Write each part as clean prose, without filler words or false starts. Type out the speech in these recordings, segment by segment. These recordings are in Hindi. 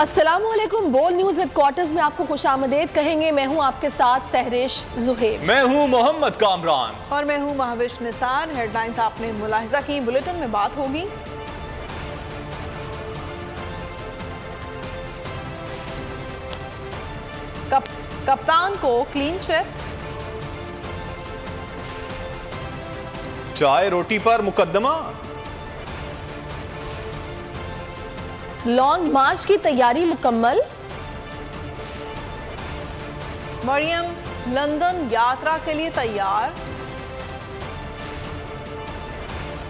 अस्सलामुअलैकुम। बोल न्यूज हेडक्वार्टर्स में आपको खुशामदीद कहेंगे। मैं हूं आपके साथ सहरिश जुहेब। मैं हूं मोहम्मद कामरान और मैं हूं महाविश निसार। हेडलाइंस आपने मुलाहिजा की, बुलेटिन में बात होगी। कप्तान को क्लीन चिट, चाय रोटी पर मुकदमा, लॉन्ग मार्च की तैयारी मुकम्मल, मरियम लंदन यात्रा के लिए तैयार,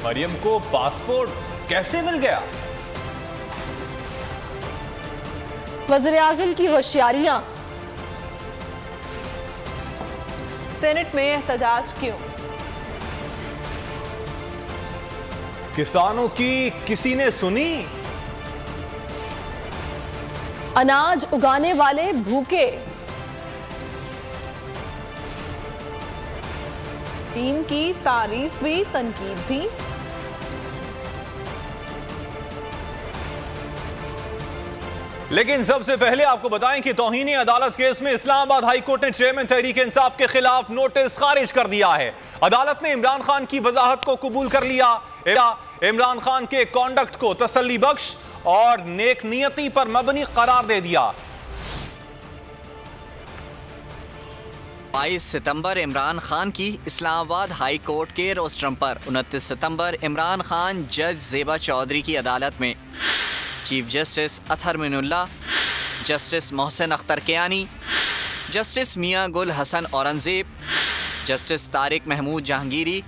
मरियम को पासपोर्ट कैसे मिल गया, वज़ीर आज़म की होशियारियां, सेनेट में एहतजाज क्यों, किसानों की किसी ने सुनी, अनाज उगाने वाले भूखे, टीम की तारीफ भी तनकीद भी, लेकिन सबसे पहले आपको बताएं कि तौहीन अदालत केस में इस्लामाबाद हाई कोर्ट ने चेयरमैन तहरीक इंसाफ के खिलाफ नोटिस खारिज कर दिया है। अदालत ने इमरान खान की वजाहत को कबूल कर लिया। इमरान खान के कॉन्डक्ट को तसल्ली बख्श और नेक नियति पर मबनी करार दे दिया। 22 सितंबर इमरान खान की इस्लामाबाद हाई कोर्ट के रोस्ट्रम पर, 29 सितंबर इमरान खान जज ज़ेबा चौधरी की अदालत में chief justice Athar Minallah, justice Mohsin Akhtar Kayani, justice Mian Gul Hassan Aurangzeb, justice Tariq Mahmood Jahangiri,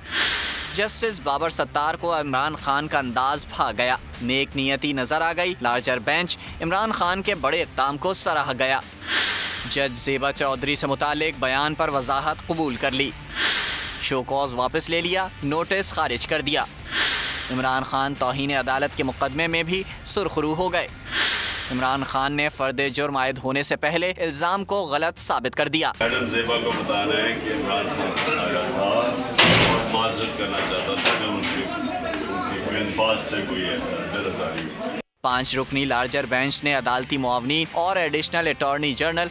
justice Babar Sattar को इमरान खान का अंदाज भा गया। नेक नियति नजर आ गई। लार्जर बेंच इमरान खान के बड़े इक़दाम को सराहा गया। जज ज़ेबा चौधरी से मुतालिक बयान पर वजाहत कबूल कर ली, शो कॉज वापस ले लिया, नोटिस खारिज कर दिया। इमरान खान तौहीन अदालत के मुकदमे में भी सुरखरू हो गए। इमरान खान ने फर्द जुर्म आयद होने से पहले इल्ज़ाम को गलत साबित कर दिया। मैडम ज़ेबा को बताना है कि इमरान खान आया था और माज़रत करना चाहता था कि उनके अल्फाज से कोई दरअज़ारी। 5 रुकनी लार्जर बेंच ने अदालती मुआवनी और additional attorney general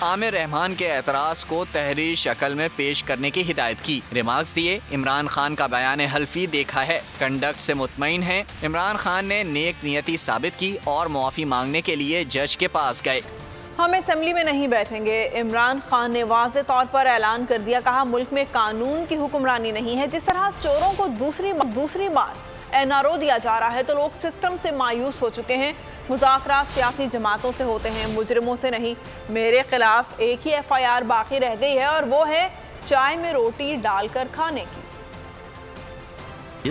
Aamir Rahman के एतराज़ को तहरीर शक्ल में पेश करने की हिदायत की। रिमार्क्स दिए, इमरान खान का बयान हल्फी देखा है, कंडक्ट से मुतमईन है। इमरान खान ने नेक नियति साबित की और मुआफ़ी मांगने के लिए जज के पास गए। हम असेंबली में नहीं बैठेंगे, इमरान खान ने वाज़े तौर पर ऐलान कर दिया। कहा, मुल्क में कानून की हुक्मरानी नहीं है। जिस तरह चोरों को दूसरी बार NRO दिया जा रहा है तो लोग सिस्टम से मायूस हो चुके हैं। मुज़ाकरात सियासी जमातों से होते हैं, मुजरिमों से नहीं। मेरे खिलाफ एक ही FIR बाकी रह गई है और वो है चाय में रोटी डालकर खाने की।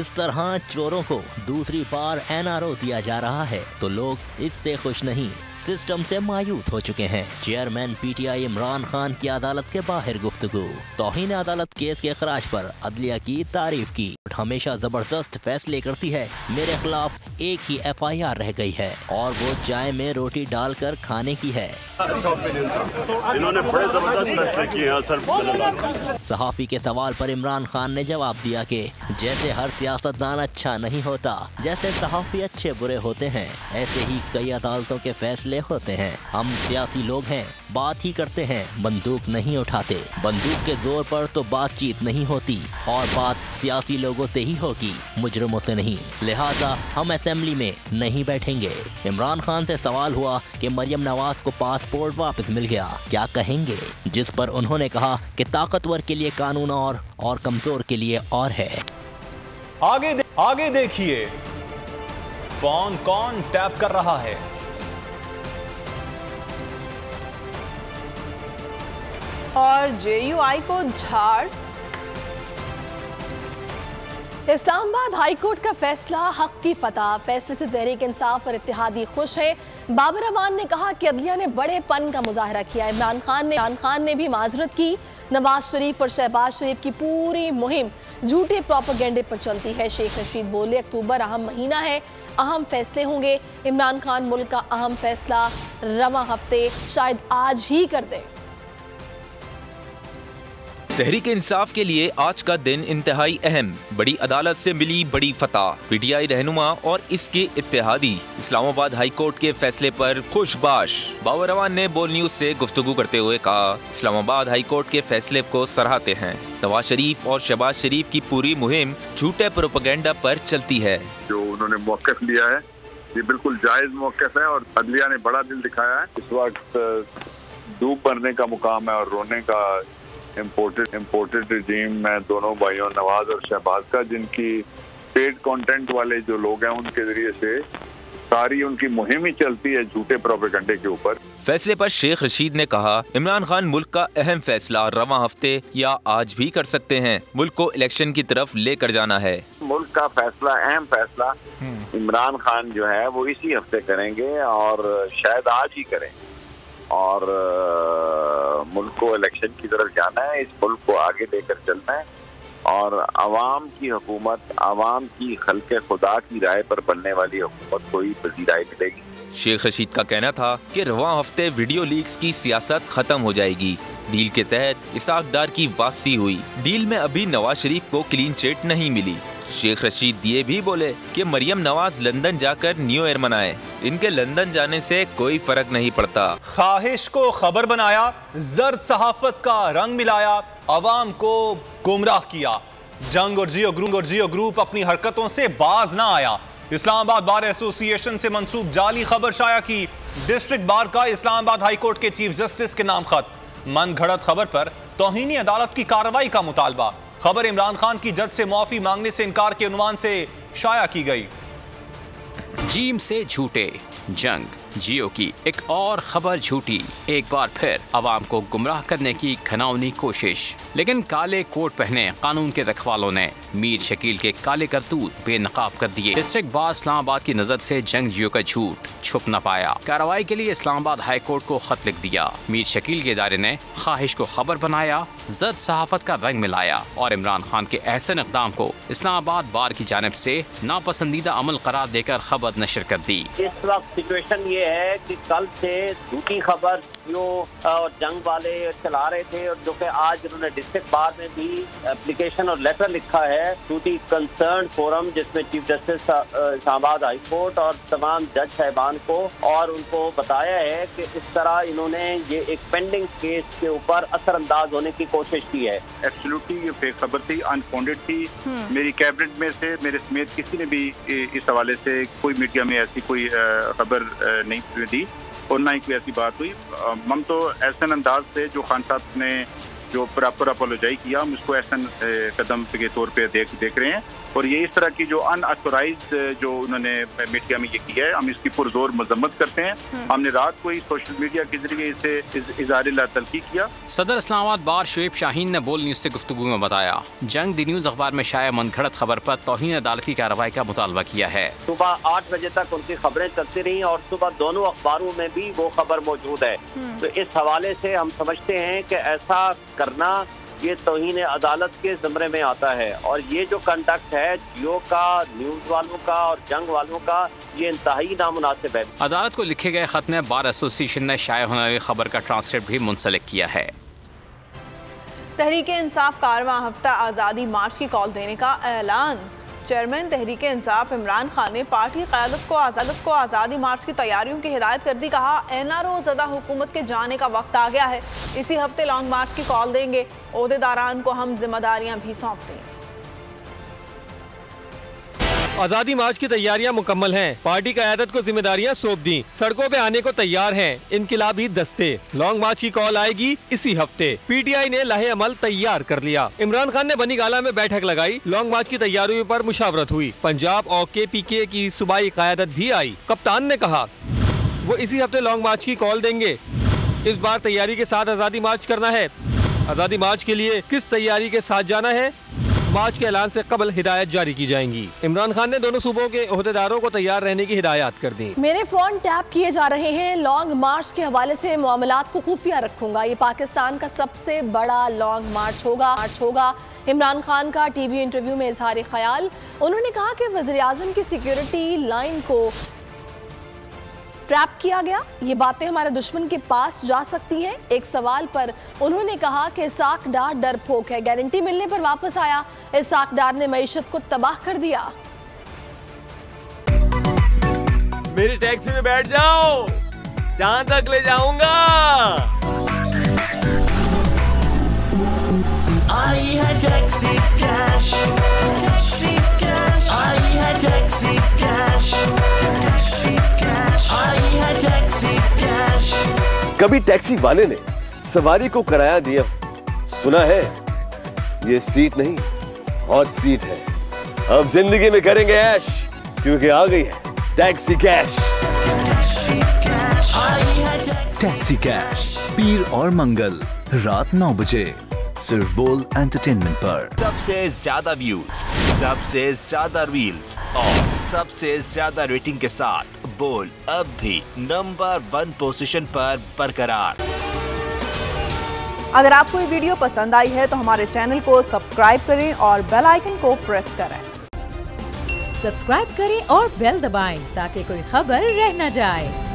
इस तरह चोरों को दूसरी बार NRO दिया जा रहा है तो लोग इससे खुश नहीं, सिस्टम से मायूस हो चुके हैं। चेयरमैन PTI इमरान खान की अदालत के बाहर गुफ्तगू। तौहीन अदालत केस के खराज पर अदलिया की तारीफ की। हमेशा जबरदस्त फैसले करती है, मेरे खिलाफ एक ही FIR रह गई है और वो चाय में रोटी डालकर खाने की है। इन्होंने बड़े जबरदस्त फैसले किए हैं। सहाफी के सवाल पर इमरान खान ने जवाब दिया कि जैसे हर सियासतदान अच्छा नहीं होता, जैसे सहाफी अच्छे बुरे होते हैं, ऐसे ही कई अदालतों के फैसले होते हैं। हम सियासी लोग हैं, बात ही करते हैं, बंदूक नहीं उठाते। बंदूक के जोर पर तो बातचीत नहीं होती और बात सियासी लोगों से ही होगी, मुजरिमों से नहीं। लिहाजा हम असेंबली में नहीं बैठेंगे। इमरान खान से सवाल हुआ कि मरियम नवाज को पासपोर्ट वापस मिल गया, क्या कहेंगे? जिस पर उन्होंने कहा कि ताकतवर के लिए कानून और कमजोर के लिए और है। आगे देखिए, फोन कौन टैप कर रहा है। और JUI को झाड़। इस्लामाबाद हाई कोर्ट का फैसला हक की फतह। फैसले से तहरीक इंसाफ और इत्तेहादी खुश है। बाबर अवान ने कहा कि अदलिया ने बड़ेपन का मुजाहरा किया। इमरान खान ने भी माजरत की। नवाज शरीफ और शहबाज शरीफ की पूरी मुहिम झूठे प्रोपेगेंडे पर चलती है। शेख रशीद बोले, अक्टूबर अहम महीना है, अहम फैसले होंगे। इमरान खान मुल्क का अहम फैसला रवां हफ्ते शायद आज ही कर दे। तहरीक इंसाफ के लिए आज का दिन इंतहाई अहम। बड़ी अदालत से मिली बड़ी फतह। पीटीआई रहनुमा और इसके इत्तेहादी इस्लामाबाद हाई कोर्ट के फैसले पर खुशबाश। बाबर अवान ने बोल न्यूज से गुफ्तगू करते हुए कहा, इस्लामाबाद हाई कोर्ट के फैसले को सराहते हैं। नवाज शरीफ और शहबाज शरीफ की पूरी मुहिम झूठे प्रोपेगेंडा पर चलती है। जो उन्होंने मौक़िफ़ लिया है ये बिल्कुल जायज मौक़िफ़ है और अदलिया ने बड़ा दिल दिखाया है। इस वक्त डूब भरने का मुकाम है और रोने का इम्पोर्टेड रिजीम में दोनों भाइयों नवाज और शहबाज का, जिनकी पेड कंटेंट वाले जो लोग हैं उनके जरिए से सारी उनकी मुहिम ही चलती है झूठे प्रोपेगेंडे के ऊपर। फैसले पर शेख रशीद ने कहा, इमरान खान मुल्क का अहम फैसला रवां हफ्ते या आज भी कर सकते हैं। मुल्क को इलेक्शन की तरफ लेकर जाना है। मुल्क का फैसला, अहम फैसला इमरान खान जो है वो इसी हफ्ते करेंगे और शायद आज ही करें और मुल्क को इलेक्शन की तरफ जाना है। इस मुल्क को आगे लेकर चलना है और अवाम की हुकूमत, अवाम की खल्के खुदा की राय पर बनने वाली हुकूमत को ही वज़ीर-ए-आज़म मिलेगी। शेख रशीद का कहना था कि रवां हफ्ते वीडियो लीक्स की सियासत खत्म हो जाएगी। डील के तहत इसाक डार की वापसी हुई। डील में अभी नवाज शरीफ को क्लीन चिट नहीं मिली। शेख रशीद ये भी बोले कि मरियम नवाज लंदन जाकर न्यू ईयर मनाए। इनके लंदन जाने से कोई फर्क नहीं पड़ता। ख्वाहिश को खबर बनाया, जर्द सहाफत का रंग मिलाया, अवाम को गुमराह किया। जंग और जियो ग्रुप अपनी हरकतों से बाज ना आया। इस्लामाबाद बार एसोसिएशन से मंसूब जाली खबर शाया की। डिस्ट्रिक्ट बार का इस्लामाबाद हाई कोर्ट के चीफ जस्टिस के नाम खत। मन घड़त खबर पर तौहीनी अदालत की कार्रवाई का मुतालबा। खबर इमरान खान की जज से माफी मांगने से इनकार के उन्वान से शाया की गई। जीम से झूठे, जंग जियो की एक और खबर झूठी। एक बार फिर अवाम को गुमराह करने की घिनौनी कोशिश। लेकिन काले कोट पहने कानून के रखवालों ने मीर शकील के काले करतूत बेनकाब कर दिए। डिस्ट्रिक्ट बार इस्लामाबाद की नजर से जंग जियो का झूठ छुप न पाया। कार्रवाई के लिए इस्लामाबाद हाई कोर्ट को खत लिख दिया। मीर शकील के इदारे ने ख्वाहिश को खबर बनाया, जर्द सहाफत का रंग मिलाया और इमरान खान के ऐसे इक़दाम को इस्लामाबाद बार की जानिब से नापसंदीदा अमल करार देकर खबर नशर कर दी। इस वक्त सिचुएशन ये है कि कल से झूठी खबर जो और जंग वाले चला रहे थे और जो कि आज उन्होंने डिस्ट्रिक्ट बार में भी एप्लीकेशन और लेटर लिखा है टू दी कंसर्न फोरम, जिसमें chief justice Islamabad high court और तमाम जज साहिबान को, और उनको बताया है कि इस तरह इन्होंने ये एक पेंडिंग केस के ऊपर असरअंदाज होने की कोशिश की है। एब्सोल्युटली ये फेक खबर थी, अनफाउंडेड थी। मेरी कैबिनेट में से मेरे समेत किसी ने भी इस हवाले से कोई मीडिया में ऐसी कोई खबर नहीं दी और ना ही कोई ऐसी बात हुई। हम तो ऐसा अंदाज से जो खान साहब ने जो प्रॉपर अपोलोजाई किया, हम उसको ऐसा कदम के तौर पे देख रहे हैं और ये इस तरह की जो अनऑथोराइज्ड जो उन्होंने मीडिया में ये किया है, हम इसकी पुरजोर मजम्मत करते हैं। हमने रात को ही सोशल मीडिया के जरिए इसे इज़हार तल्खी किया। सदर इस्लामाबाद बार शुएब शाहीन ने बोल न्यूज से गुफ्तगू में बताया, जंग दी न्यूज अखबार में शाया मनगढ़ंत खबर पर तौहीन अदालत की कार्रवाई का मुतालबा किया है। सुबह 8 बजे तक उनकी खबरें चलती रही और सुबह दोनों अखबारों में भी वो खबर मौजूद है। तो इस हवाले से हम समझते हैं कि ऐसा करना ये तौहीन अदालत के ज़मरे में आता है और ये जो कंडक्ट है जियो का, न्यूज़ वालों का और जंग वालों का, ये इंतहाई नामुनासिब है। अदालत को लिखे गए खत में बार एसोसिएशन ने शाया होने वाली खबर का ट्रांसक्रिप्ट भी मुंसलिक किया है। तहरीक इंसाफ कारवां हफ्ता आज़ादी मार्च की कॉल देने का ऐलान। चेयरमैन तहरीक इंसाफ इमरान खान ने पार्टी क़यादत को आज़ादी मार्च की तैयारियों की हिदायत कर दी। कहा, एनआरओ ज़दा हुकूमत के जाने का वक्त आ गया है। इसी हफ्ते लॉन्ग मार्च की कॉल देंगे। ओहदेदारान को हम जिम्मेदारियां भी सौंप दें। आज़ादी मार्च की तैयारियां मुकम्मल हैं। पार्टी क़यादत को जिम्मेदारियां सौंप दी। सड़कों पे आने को तैयार हैं इनकिलाबी दस्ते। लॉन्ग मार्च की कॉल आएगी इसी हफ्ते। पीटीआई ने लाहे अमल तैयार कर लिया। इमरान खान ने बनी गाला में बैठक लगाई। लॉन्ग मार्च की तैयारियों पर मुशावरत हुई। पंजाब और KPK की सूबाई क़यादत भी आई। कप्तान ने कहा वो इसी हफ्ते लॉन्ग मार्च की कॉल देंगे। इस बार तैयारी के साथ आज़ादी मार्च करना है। आज़ादी मार्च के लिए किस तैयारी के साथ जाना है, मार्च के ऐलान से कबल हिदायत जारी की जाएंगी। इमरान खान ने दोनों सूबों के ओहदेदारों को तैयार रहने की हिदायत कर दी। मेरे फोन टैप किए जा रहे हैं। लॉन्ग मार्च के हवाले से मामलात को खुफिया रखूंगा। ये पाकिस्तान का सबसे बड़ा लॉन्ग मार्च होगा। इमरान खान का टीवी इंटरव्यू में इजहार ख्याल। उन्होंने कहा कि वज़ीर आज़म की सिक्योरिटी लाइन को ट्रैप किया गया। ये बातें हमारे दुश्मन के पास जा सकती हैं। एक सवाल पर उन्होंने कहा कि इसाक डार डरपोक है, गारंटी मिलने पर वापस आया। इसाक डार ने मईशत को तबाह कर दिया। मेरी टैक्सी में बैठ जाओ, जहां तक ले जाऊंगा। आई है टैक्सी कैश, टैक्सी कैश, आई है टैक्सी कैश, टैक्सी कैश, आई है टैक्सी कैश। कभी टैक्सी वाले ने सवारी को किराया दिया, सुना है ये सीट नहीं हॉट सीट है। अब जिंदगी में करेंगे ऐश, क्योंकि आ गई है टैक्सी कैश। टैक्सी कैश पीर और मंगल रात 9 बजे सिर्फ बोल एंटरटेनमेंट पर। सबसे ज्यादा व्यूज, सबसे ज्यादा रील्स और सबसे ज्यादा रेटिंग के साथ बोल अब भी नंबर 1 पोजीशन पर बरकरार। अगर आपको ये वीडियो पसंद आई है तो हमारे चैनल को सब्सक्राइब करें और बेल आइकन को प्रेस करें। सब्सक्राइब करें और बेल दबाएं ताकि कोई खबर रह न जाए।